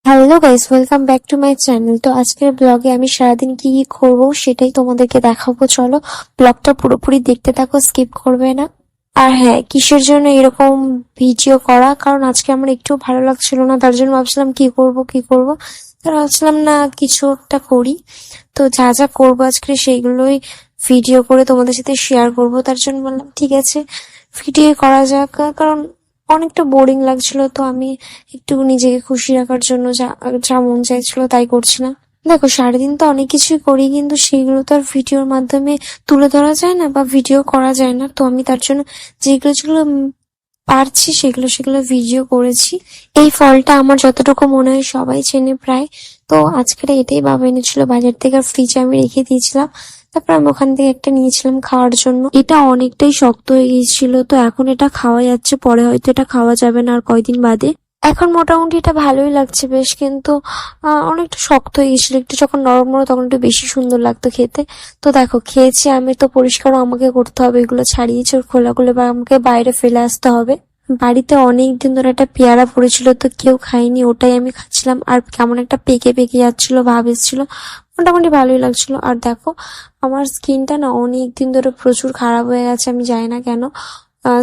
Hello guys, welcome back to my channel. তো আজকের ব্লগে আমি সারাদিন কি কি করবো সেটাই তোমাদেরকে দেখাবো। চলো ব্লগটা পুরোপুরি দেখতে থাকো, স্কিপ করবে না। আর হ্যাঁ, কিসের জন্য এরকম ভিডিও করা, কারণ আজকে আমার একটু ভালো লাগছিল না, তার জন্য ভাবছিলাম কি করব। তার ভাবছিলাম না কিছু একটা করি। তো যা যা করবো আজকে সেইগুলোই ভিডিও করে তোমাদের সাথে শেয়ার করব। তার জন্য বললাম ঠিক আছে, ভিডিও করা যাক। কারণ অনেকটা বোরিং লাগছিল, তো আমি একটু নিজেকে খুশি রাখার জন্য যা যা মন চাইছিল তাই করছিলাম। দেখো, সারাদিন তো অনেক কিছুই করি, কিন্তু সেগুলো তো আর ভিডিওর মাধ্যমে তুলে ধরা যায় না বা ভিডিও করা যায় না। তো আমি তার জন্য যেগুলো পারছি সেগুলো ভিডিও করেছি। এই ফলটা আমার যতটুকু মনে হয় সবাই চেনে প্রায়। তো আজকের এটাই বাবা এনেছিল বাজার থেকে, আর ফ্রিজে আমি রেখে দিয়েছিলাম। তারপর আমি ওখান থেকে একটা নিয়েছিলাম খাওয়ার জন্য। এটা অনেকটাই শক্ত হয়ে গিয়েছিল, তো এখন এটা খাওয়া যাচ্ছে, পরে হয়তো এটা খাওয়া যাবে না আর কয়দিন বাদে। এখন মোটামুটি এটা ভালোই লাগছে বেশ, কিন্তু অনেকটা শক্ত হয়ে গেছিল। একটু যখন নরম নরম তখন একটু বেশি সুন্দর লাগতো খেতে। তো দেখো, খেয়েছি আমি, তো পরিষ্কারও আমাকে করতে হবে, এগুলো ছাড়িয়েছি ওর খোলাগুলো, বা আমাকে বাইরে ফেলে আসতে হবে। বাড়িতে অনেক দিন ধরে একটা পেয়ারা পড়েছিল, তো কেউ খায়নি, ওটাই আমি খাচ্ছিলাম। আর কেমন একটা পেকে পেকে যাচ্ছিল, ভাব এসেছিল। মোটামুটি ভালোই লাগছিল। আর দেখো, আমার স্কিনটা না অনেক দিন ধরে প্রচুর খারাপ হয়ে গেছে, আমি জানি না কেন।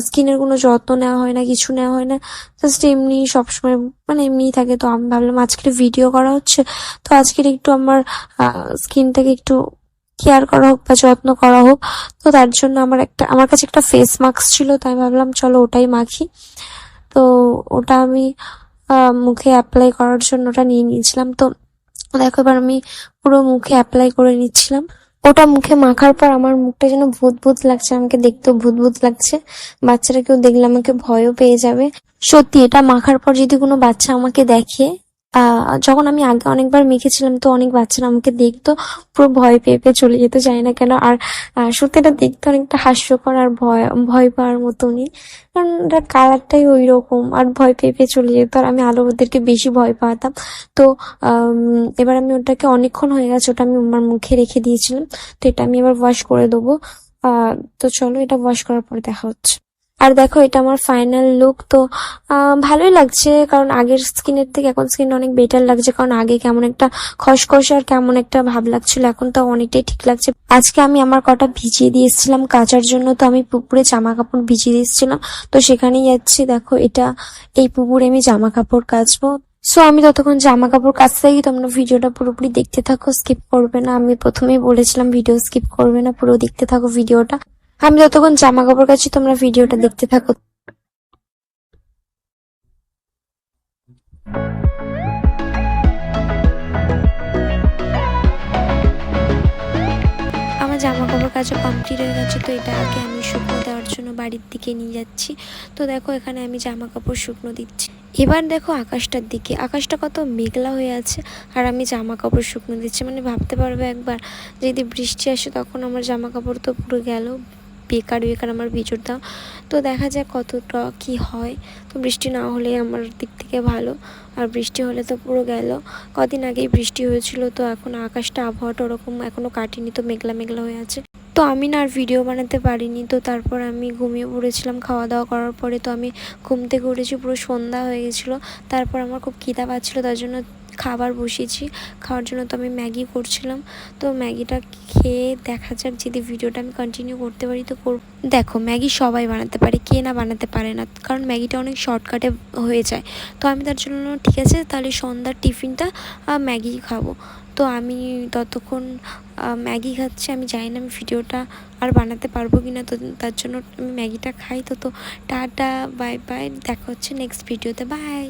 স্কিনের কোনো যত্ন নেওয়া হয় না, কিছু নেওয়া হয় না, জাস্ট এমনি সবসময় মানে এমনিই থাকে। তো আমি ভাবলাম আজকের ভিডিও করা হচ্ছে, তো আজকের একটু আমার স্কিনটাকে একটু কেয়ার করা হোক বা যত্ন করা হোক। তো তার জন্য আমার কাছে একটা ফেস মাস্ক ছিল, তাই ভাবলাম চলো ওটাই মাখি। তো ওটা আমি মুখে অ্যাপ্লাই করার জন্য ওটা নিয়ে নিয়েছিলাম। তো দেখো, এবার আমি পুরো মুখে অ্যাপ্লাই করে নিচ্ছিলাম। ওটা মুখে মাখার পর আমার মুখটা যেন ভূত ভূত লাগছে, আমাকে দেখতেও ভূত ভূত লাগছে। বাচ্চারা কেউ দেখলে আমাকে ভয়ও পেয়ে যাবে। সত্যি, এটা মাখার পর যদি কোনো বাচ্চা আমাকে দেখে, যখন আমি আগে অনেকবার মেখেছিলাম, তো অনেক বাচ্চারা আমাকে দেখতো, পুরো ভয় পেয়ে পেয়ে চলে যেত, জানি না কেন। আর সত্যি এটা দেখতে অনেকটা হাস্যকর আর ভয় ভয় পাওয়ার মতনই, কারণ এটার কালারটাই ওই রকম, আর ভয় পেয়ে পেয়ে চলে যেত। আর আমি আলো ওদেরকে বেশি ভয় পাতাম। তো এবার আমি ওটাকে, অনেকক্ষণ হয়ে গেছে ওটা আমি আমার মুখে রেখে দিয়েছিলাম। তো এটা আমি এবার ওয়াশ করে দেবো। তো চলো, এটা ওয়াশ করার পর দেখা হচ্ছে। আর দেখো, এটা আমার ফাইনাল লুক। তো ভালোই লাগছে, কারণ আগের স্কিনের থেকে এখন স্কিন অনেক বেটার লাগছে। কারণ আগে কেমন একটা খসখসে আর কেমন একটা ভাব লাগছিল, এখন তো অনেকটাই ঠিক লাগছে। আজকে আমি আমার কটা ভিজিয়ে দিয়ে এসেছিলাম কাচার জন্য, তো আমি পুকুরে জামা কাপড় ভিজিয়ে দিয়ে এসেছিলাম। তো সেখানেই যাচ্ছি। দেখো, এই পুকুরে আমি জামা কাপড় কাচবো। সো আমি ততক্ষণ জামা কাপড় কাচতে থাকি, তোমরা ভিডিওটা পুরোপুরি দেখতে থাকো, স্কিপ করবে না। আমি প্রথমেই বলেছিলাম ভিডিও স্কিপ করবে না, পুরো দেখতে থাকো ভিডিওটা। আমি যতক্ষণ জামা কাপড় কাচ্ছি তোমরা ভিডিওটা দেখতে থাকো। আমার জামা কাপড় কাচা কমপ্লিট হয়ে গেছে। তো এটা আগে আমি শুকনো দেওয়ার জন্য বাড়ির দিকে নিয়ে যাচ্ছি। তো দেখো, এখানে আমি জামা কাপড় শুকনো দিচ্ছি। এবার দেখো আকাশটার দিকে, আকাশটা কত মেঘলা হয়ে আছে, আর আমি জামা কাপড় শুকনো দিচ্ছি। মানে ভাবতে পারবে একবার, যদি বৃষ্টি আসে তখন আমার জামা কাপড় তো পুরো গেল, বেকার বেকার আমার ভিজর দাও। তো দেখা যাক কতটা কি হয়। তো বৃষ্টি না হলে আমার দিক থেকে ভালো, আর বৃষ্টি হলে তো পুরো গেল। কদিন আগেই বৃষ্টি হয়েছিল, তো এখন আকাশটা, আবহাওয়াটা ওরকম এখনো কাটেনি, তো মেঘলা মেঘলা হয়ে আছে। তো আমি না আর ভিডিও বানাতে পারিনি। তো তারপর আমি ঘুমিয়ে পড়েছিলাম খাওয়া দাওয়া করার পরে। তো আমি ঘুম থেকে উঠেছি, পুরো সন্ধ্যা হয়ে গেছিলো। তারপর আমার খুব খিদা পাচ্ছিলো, তার জন্য খাবার বসিয়েছি। খাওয়ার জন্য তো আমি ম্যাগি করছিলাম। তো ম্যাগিটা খেয়ে দেখা যাক, যদি ভিডিওটা আমি কন্টিনিউ করতে পারি তো করব। দেখো, ম্যাগি সবাই বানাতে পারে, কে না বানাতে পারে না, কারণ ম্যাগিটা অনেক শর্টকাটে হয়ে যায়। তো আমি তার জন্য ঠিক আছে তাহলে সন্ধ্যার টিফিনটা ম্যাগি খাবো। তো আমি ততক্ষণ ম্যাগি খাচ্ছি। আমি জানি না আমি ভিডিওটা আর বানাতে পারবো কি না, তো তার জন্য আমি ম্যাগিটা খাই। তো টাটা, বাই বাই, দেখা হচ্ছে নেক্সট ভিডিওতে, বাই।